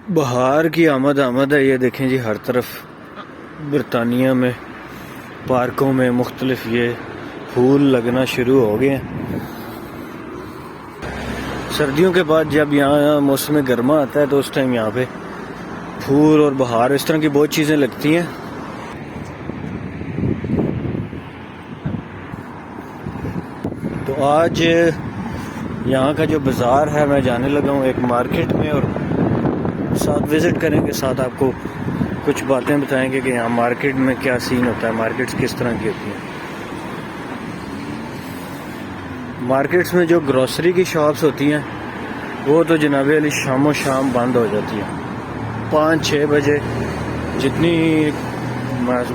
बहार की आमद है। ये देखें जी, हर तरफ बरतानिया में पार्कों में मुख्तलिफ ये फूल लगना शुरू हो गए हैं। सर्दियों के बाद जब यहाँ मौसम गर्मा आता है तो उस टाइम यहाँ पे फूल और बहार इस तरह की बहुत चीज़ें लगती हैं। तो आज यहाँ का जो बाज़ार है, मैं जाने लगा हूँ एक मार्केट में, और साथ विज़िट करेंगे, साथ आपको कुछ बातें बताएंगे कि यहाँ मार्केट में क्या सीन होता है, मार्केट्स किस तरह की होती हैं। मार्केट्स में जो ग्रॉसरी की शॉप्स होती हैं वो तो जनाब अली शामो शाम बंद हो जाती हैं। 5-6 बजे जितनी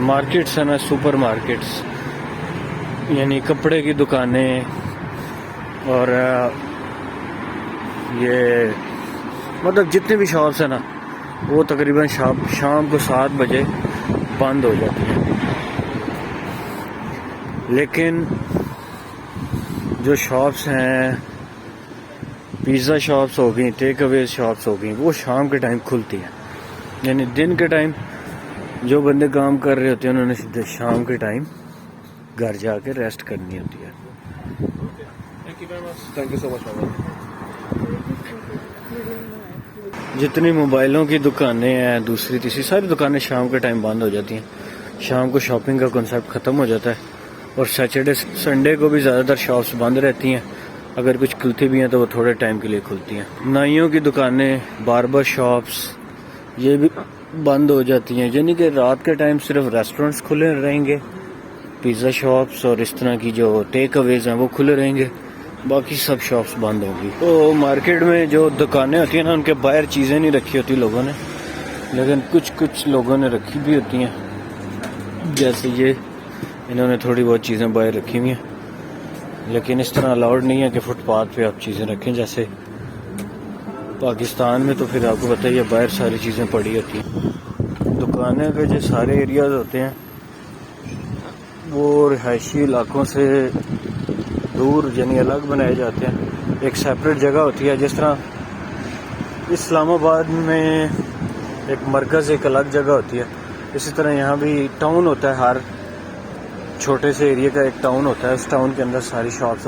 मार्केट्स हैं ना, सुपर मार्केट्स यानी कपड़े की दुकानें और ये मतलब जितनी भी शॉप्स हैं ना, वो तकरीबन शाम को 7 बजे बंद हो जाती हैं। लेकिन जो शॉप्स हैं, पिज़्ज़ा शॉप्स हो गई, टेक अवे शॉप्स हो गई, वो शाम के टाइम खुलती हैं। यानी दिन के टाइम जो बंदे काम कर रहे होते हैं उन्होंने सीधे शाम के टाइम घर जाके रेस्ट करनी होती है। Thank you so much. जितनी मोबाइलों की दुकानें हैं, दूसरी तीसरी सारी दुकानें शाम के टाइम बंद हो जाती हैं। शाम को शॉपिंग का कॉन्सेप्ट ख़त्म हो जाता है, और सैटरडे संडे को भी ज़्यादातर शॉप्स बंद रहती हैं। अगर कुछ खुलती भी हैं तो वो थोड़े टाइम के लिए खुलती हैं। नाइयों की दुकानें, बार्बर शॉप्स, ये भी बंद हो जाती हैं। यानी कि रात के टाइम सिर्फ रेस्टोरेंट्स खुले रहेंगे, पिज़्ज़ा शॉप्स और इस तरह की जो टेक अवेज हैं वो खुले रहेंगे, बाकी सब शॉप्स बंद होंगी। तो मार्केट में जो दुकानें होती हैं ना, उनके बाहर चीज़ें नहीं रखी होती लोगों ने, लेकिन कुछ लोगों ने रखी भी होती हैं। जैसे ये इन्होंने थोड़ी बहुत चीज़ें बाहर रखी हुई हैं, लेकिन इस तरह अलाउड नहीं है कि फुटपाथ पे आप चीज़ें रखें। जैसे पाकिस्तान में तो फिर आपको बताइए बाहर सारी चीज़ें पड़ी होती हैं। दुकानें के जो सारे एरियाज होते हैं वो रिहायशी इलाकों से दूर यानी अलग बनाए जाते हैं। एक सेपरेट जगह होती है। जिस तरह इस्लामाबाद में एक मरकज़, एक अलग जगह होती है, इसी तरह यहाँ भी टाउन होता है। हर छोटे से एरिया का एक टाउन होता है, उस टाउन के अंदर सारी शॉप्स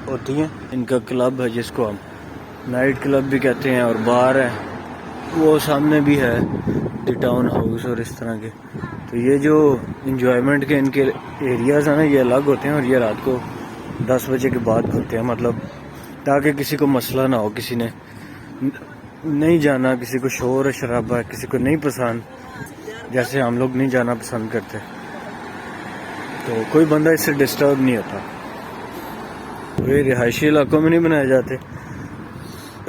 होती हैं। इनका क्लब है जिसको हम नाइट क्लब भी कहते हैं, और बार है वो सामने भी है, द टाउन हाउस और इस तरह के। तो ये जो इंजॉयमेंट के इनके एरियाज़ हैं ना, ये अलग होते हैं, और ये रात को 10 बजे के बाद खुलते हैं। मतलब ताकि किसी को मसला ना हो, किसी ने नहीं जाना, किसी को शोर शराबा, किसी को नहीं पसंद, जैसे हम लोग नहीं जाना पसंद करते, तो कोई बंदा इससे डिस्टर्ब नहीं होता। तो ये रिहायशी इलाकों में नहीं बनाए जाते।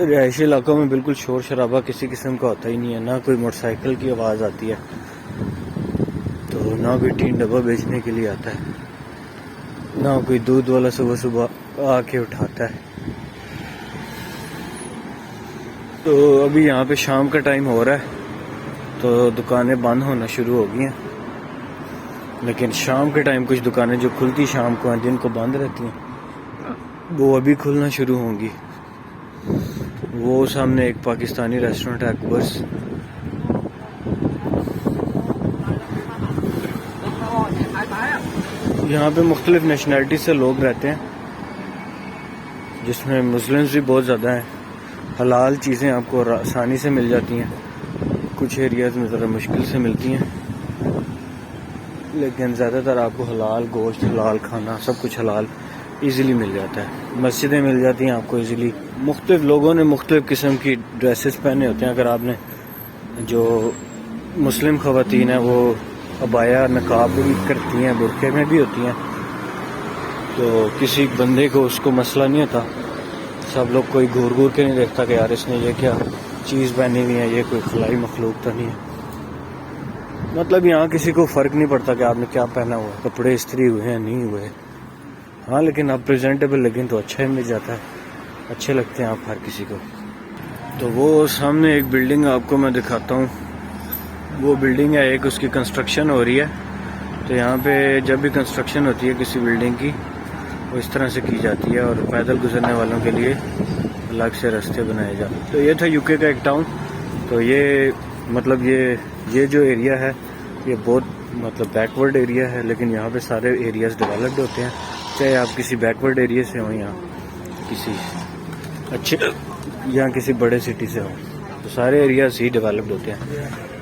रिहायशी इलाकों में बिल्कुल शोर शराबा किसी किस्म का होता ही नहीं है। ना कोई मोटरसाइकिल की आवाज़ आती है, तो ना कोई टीन डब्बा बेचने के लिए आता है, ना कोई दूध वाला सुबह सुबह आके उठाता है। तो अभी यहाँ पे शाम का टाइम हो रहा है, तो दुकानें बंद होना शुरू हो गई हैं। लेकिन शाम के टाइम कुछ दुकानें जो खुलती शाम को हैं, दिन को बंद रहती हैं, वो अभी खुलना शुरू होंगी। वो सामने एक पाकिस्तानी रेस्टोरेंट है, अकबर्स। यहाँ पे मुख्तलिफ नेशनैलिटी से लोग रहते हैं, जिसमें मुस्लिम्स भी बहुत ज़्यादा हैं। हलाल चीज़ें आपको आसानी से मिल जाती हैं, कुछ एरियाज़ में ज़रा मुश्किल से मिलती हैं, लेकिन ज़्यादातर आपको हलाल गोश्त, हलाल खाना, सब कुछ हलाल इजीली मिल जाता है। मस्जिदें मिल जाती हैं आपको इजीली। मुख्तलिफ लोगों ने मुख्तलिफ किस्म की ड्रेसेस पहने होते हैं। अगर आपने जो मुस्लिम ख़वातीन हैं वो अबाया नकाब भी करती हैं, बुरके में भी होती हैं, तो किसी बंदे को उसको मसला नहीं होता। सब लोग कोई घूर घूर के नहीं देखता कि यार इसने ये क्या चीज़ पहनी हुई है, ये कोई खलाई मखलूक तो नहीं है। मतलब यहाँ किसी को फ़र्क नहीं पड़ता कि आपने क्या पहना हुआ, कपड़े इस्त्री हुए हैं नहीं हुए। हाँ, लेकिन आप प्रेजेंटेबल लगें तो अच्छा ही मिल जाता है, अच्छे लगते हैं आप हर किसी को। तो वो सामने एक बिल्डिंग आपको मैं दिखाता हूँ। वो बिल्डिंग है एक, उसकी कंस्ट्रक्शन हो रही है। तो यहाँ पे जब भी कंस्ट्रक्शन होती है किसी बिल्डिंग की, वो इस तरह से की जाती है, और पैदल गुजरने वालों के लिए अलग से रास्ते बनाए जाते हैं। तो ये था यूके का एक टाउन। तो ये मतलब ये जो एरिया है ये बहुत मतलब बैकवर्ड एरिया है, लेकिन यहाँ पे सारे एरियाज डेवलप्ड होते हैं, चाहे आप किसी बैकवर्ड एरिया से हो या किसी अच्छे या किसी बड़े सिटी से हो, तो सारे एरियाज ही डेवलप्ड होते हैं।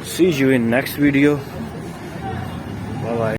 See you in next video, bye bye.